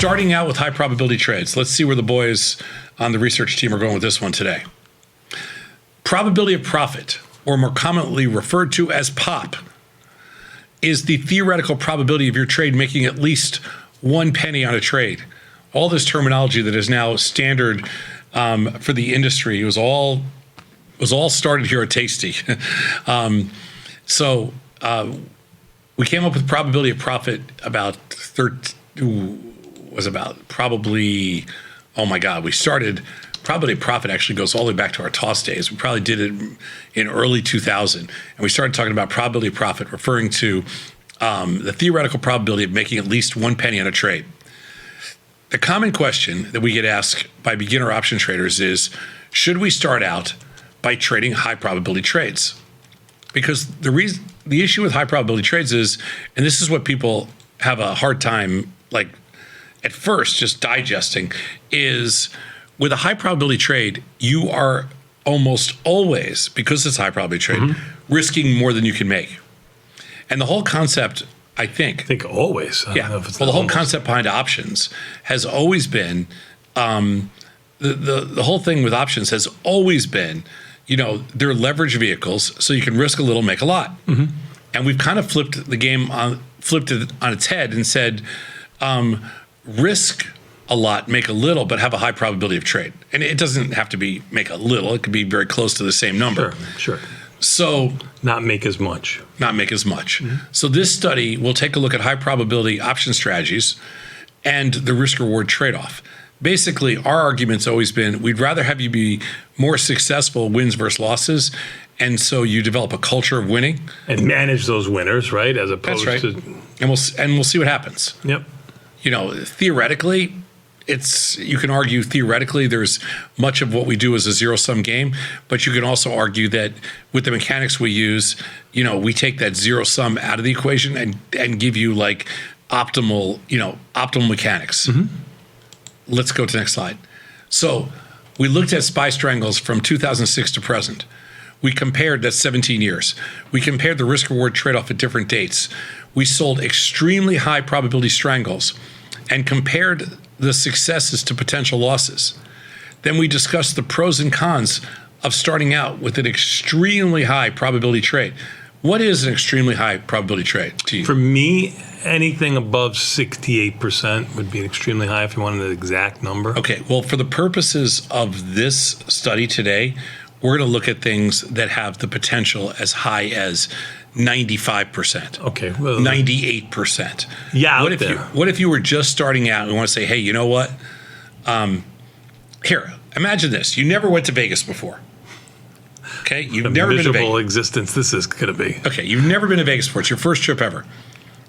starting out with high probability trades. Let's see where the boys on the research team are going with this one today. Probability of profit, or more commonly referred to as POP, is the theoretical probability of your trade making at least 1 penny on a trade. All this terminology that is now standard for the industry was all started here at Tasty. We came up with probability of profit about probably, oh my God, we started, probability of profit actually goes all the way back to our toss days. We probably did it in early 2000. And we started talking about probability of profit, referring to the theoretical probability of making at least 1 penny on a trade. The common question that we get asked by beginner option traders is, should we start out by trading high probability trades? Because the issue with high probability trades is, and this is what people have a hard time, like at first just digesting, is with a high probability trade, you are almost always, because it's a high probability trade, risking more than you can make. And the whole concept, I think always. The whole concept behind options has always been, the whole thing with options has always been, they're leverage vehicles, so you can risk a little, make a lot. And we've kind of flipped it on its head and said, risk a lot, make a little, but have a high probability of trade. And it doesn't have to be make a little, it could be very close to the same number. Sure. So not make as much. So this study will take a look at high probability option strategies and the risk reward trade-off. Basically, our argument's always been, we'd rather have you be more successful wins versus losses. And so you develop a culture of winning. And manage those winners, right? As opposed to. And we'll see what happens. Yep. Theoretically, you can argue theoretically there's much of what we do is a zero-sum game, but you can also argue that with the mechanics we use, we take that zero-sum out of the equation and give you like optimal mechanics. Let's go to the next slide. So we looked at SPY strangles from 2006 to present. We compared, that's 17 years. We compared the risk-reward trade-off at different dates. We sold extremely high probability strangles and compared the successes to potential losses. Then we discussed the pros and cons of starting out with an extremely high probability trade. What is an extremely high probability trade to you? For me, anything above 68% would be extremely high if you wanted an exact number. Okay, well, for the purposes of this study today, we're going to look at things that have the potential as high as 95%. Okay. Well, 98%. Yeah. What if you were just starting out and we want to say, hey, you know what? Here, imagine this. You never went to Vegas before. Okay, you've never been to Vegas. Miserable existence this is going to be. Okay, you've never been to Vegas before. It's your first trip ever.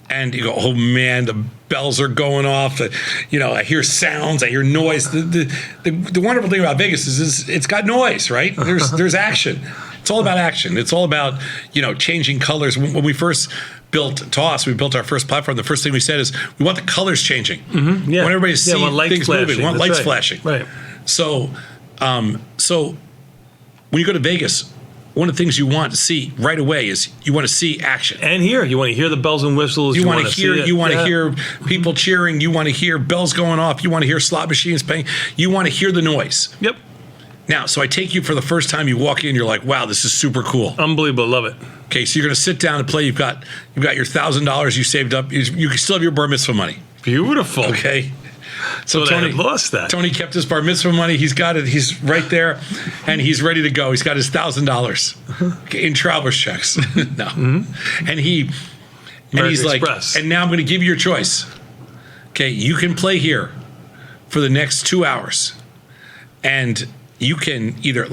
And you go, oh man, the bells are going off. I hear sounds, I hear noise. The wonderful thing about Vegas is it's got noise, right? There's action. It's all about action. It's all about changing colors. When we first built TOSS, we built our first platform. The first thing we said is we want the colors changing. Yeah. We want everybody to see things moving. We want lights flashing. Right. So when you go to Vegas, one of the things you want to see right away is you want to see action. And you want to hear the bells and whistles. You want to hear people cheering. You want to hear bells going off. You want to hear slot machines playing. You want to hear the noise. Yep. Now, so I take you for the first time. You walk in. You're like, wow, this is super cool. Unbelievable. Love it. Okay, so you're going to sit down and play. You've got your $1,000 you saved up. You still have your bar mitzvah money. Beautiful. Okay. So Tony lost that. Tony kept his bar mitzvah money. He's got it. He's right there, and he's ready to go. He's got his $1,000 in traveler's checks. No, and he's Express. like, and now I'm going to give you your choice. Okay, you can play here for the next 2 hours, and you can either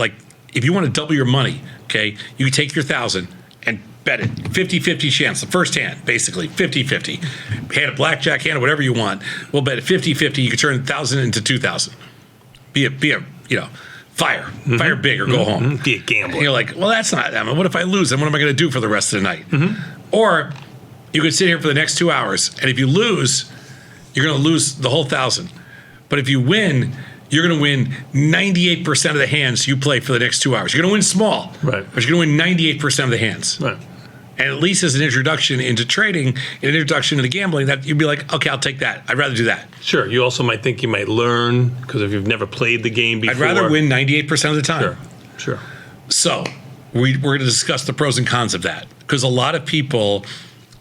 if you want to double your money. Okay, you can take your 1,000 and bet it 50-50 chance, the first hand, basically 50-50. Hand a blackjack, hand whatever you want. We'll bet it 50-50. You can turn 1,000 into 2,000. Be a fire big or go home. Be a gambler. And you're like, well, that's not. What if I lose? And what am I going to do for the rest of the night? Or you could sit here for the next 2 hours, and if you lose, you're going to lose the whole 1,000. But if you win, you're going to win 98% of the hands you play for the next 2 hours. You're going to win small, right? But you're going to win 98% of the hands. Right. And at least as an introduction into trading, an introduction into gambling, that you'd be like, okay, I'll take that. I'd rather do that. Sure. You also might think you might learn, because if you've never played the game before. I'd rather win 98% of the time. Sure. So we're going to discuss the pros and cons of that, because a lot of people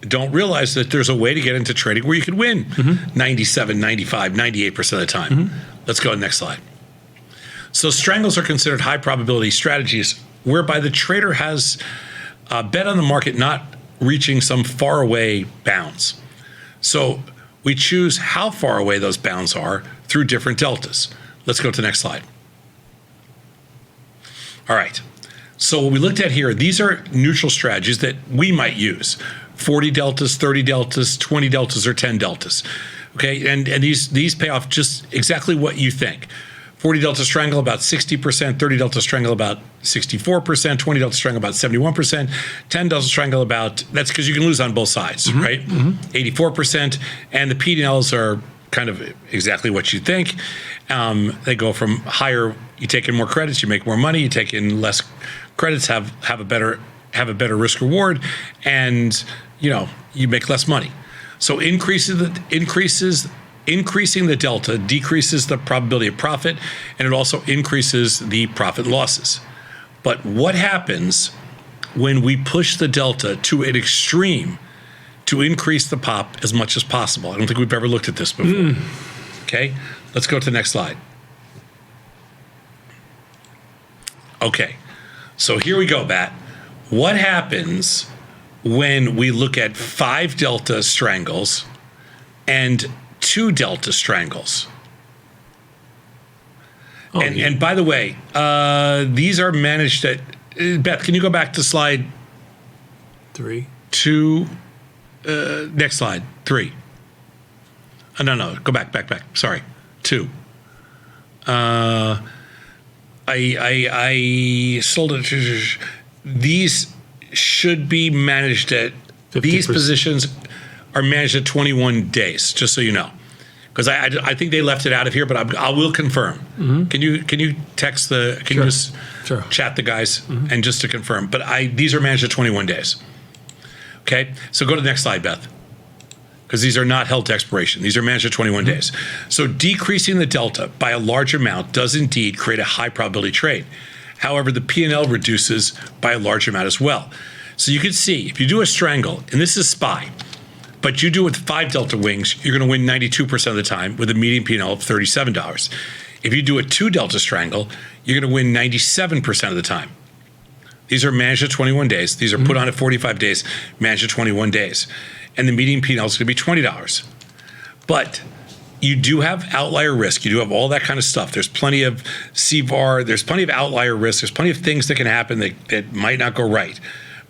don't realize that there's a way to get into trading where you could win 97, 95, 98% of the time. Let's go to the next slide. So strangles are considered high probability strategies whereby the trader has a bet on the market not reaching some far away bounds. So we choose how far away those bounds are through different deltas. Let's go to the next slide. All right. So what we looked at here, these are neutral strategies that we might use. 40 deltas, 30 deltas, 20 deltas, or 10 deltas. Okay, and these pay off just exactly what you think. 40 delta strangle about 60%, 30 delta strangle about 64%, 20 delta strangle about 71%, 10 delta strangle about, that's because you can lose on both sides, right? 84%, and the P&Ls are kind of exactly what you think. They go from higher, you take in more credits, you make more money, you take in less credits, have a better risk reward, and you make less money. So increasing the delta decreases the probability of profit, and it also increases the profit losses. But what happens when we push the delta to an extreme to increase the pop as much as possible? I don't think we've ever looked at this before. Okay, let's go to the next slide. Okay, so here we go, Bat. What happens when we look at 5 delta strangles and 2 delta strangles? And by the way, these are managed at, Beth, can you go back to slide 3? 2, next slide, 3. No, go back, sorry, 2. I sold it. These should be managed at, 50%. These positions are managed at 21 days, just so you know. Because I think they left it out of here, but I will confirm. Can you text the, can you just chat the guys and just to confirm? But these are managed at 21 days. Okay, so go to the next slide, Beth. Because these are not held to expiration. These are managed at 21 days. So decreasing the delta by a large amount does indeed create a high probability trade. However, the P&L reduces by a large amount as well. So you can see, if you do a strangle, and this is SPY, but you do it with 5 delta wings, you're going to win 92% of the time with a median P&L of $37. If you do a 2 delta strangle, you're going to win 97% of the time. These are managed at 21 days. These are put on at 45 days, managed at 21 days. And the median P&L is going to be $20. But you do have outlier risk. You do have all that kind of stuff. There's plenty of CVAR. There's plenty of outlier risk. There's plenty of things that can happen that might not go right.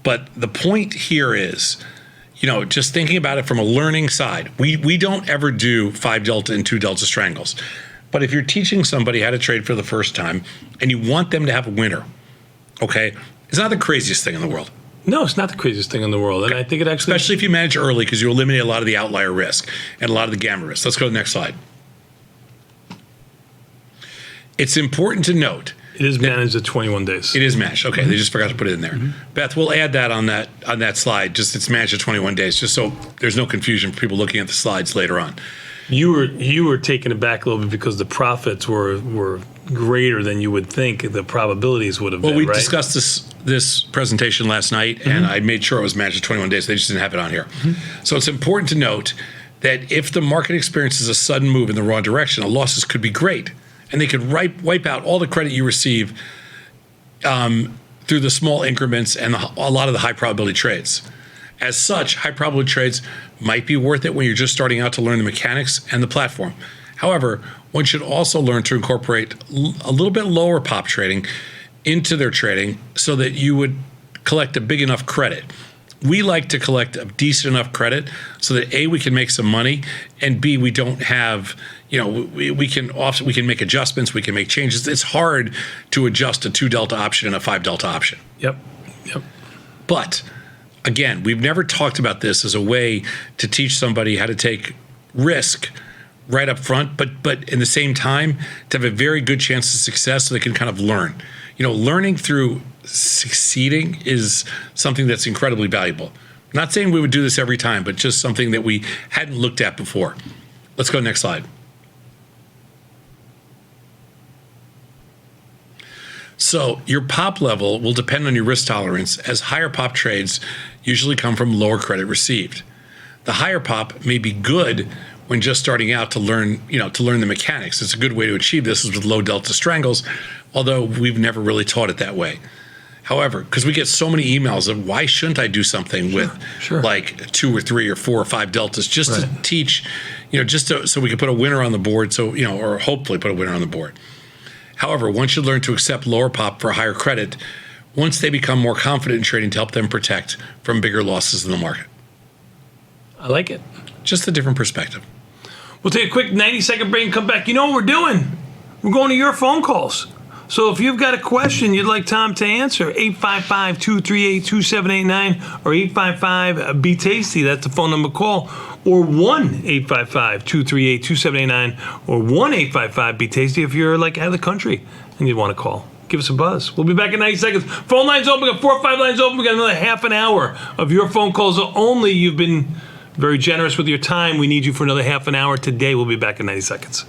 But the point here is, just thinking about it from a learning side, we don't ever do 5 delta and 2 delta strangles. But if you're teaching somebody how to trade for the first time and you want them to have a winner, okay, it's not the craziest thing in the world. No, it's not the craziest thing in the world. And I think it actually... Especially if you manage early, because you eliminate a lot of the outlier risk and a lot of the gamma risk. Let's go to the next slide. It's important to note... It is managed at 21 days. It is managed. Okay, they just forgot to put it in there. Beth, we'll add that on that slide. Just it's managed at 21 days, just so there's no confusion for people looking at the slides later on. You were taken aback a little bit because the profits were greater than you would think the probabilities would have been, we right? discussed this presentation last night, and I made sure it was managed at 21 days. They just didn't have it on here. So it's important to note that if the market experiences a sudden move in the wrong direction, the losses could be great, and they could wipe out all the credit you receive through the small increments and a lot of the high probability trades. As such, high probability trades might be worth it when you're just starting out to learn the mechanics and the platform. However, one should also learn to incorporate a little bit lower pop trading into their trading so that you would collect a big enough credit. We like to collect a decent enough credit so that A, we can make some money, and B, we don't have, we can make adjustments, we can make changes. It's hard to adjust a 2 delta option and a 5 delta option. Yep. But again, we've never talked about this as a way to teach somebody how to take risk right up front, but in the same time to have a very good chance of success so they can kind of learn. Learning through succeeding is something that's incredibly valuable. Not saying we would do this every time, but just something that we hadn't looked at before. Let's go next slide. So your pop level will depend on your risk tolerance, as higher pop trades usually come from lower credit received. The higher pop may be good when just starting out to learn the mechanics. It's a good way to achieve this is with low delta strangles, although we've never really taught it that way. However, because we get so many emails of why shouldn't I do something with like 2 or 3 or 4 or 5 deltas just to teach, so we can put a winner on the board, or hopefully put a winner on the board. However, one should learn to accept lower pop for higher credit once they become more confident in trading to help them protect from bigger losses in the market. I like it. Just a different perspective. We'll take a quick 90-second break and come back. You know what we're doing? We're going to your phone calls. So if you've got a question you'd like Tom to answer, 855-238-2789 or 855-BE-TASTY. That's the phone number to call. Or 1-855-238-2789 or 1-855-BE-TASTY if you're like out of the country and you want to call. Give us a buzz. We'll be back in 90 seconds. Phone lines open. We got 4 or 5 lines open. We got another half an hour of your phone calls only. You've been very generous with your time. We need you for another half an hour today. We'll be back in 90 seconds.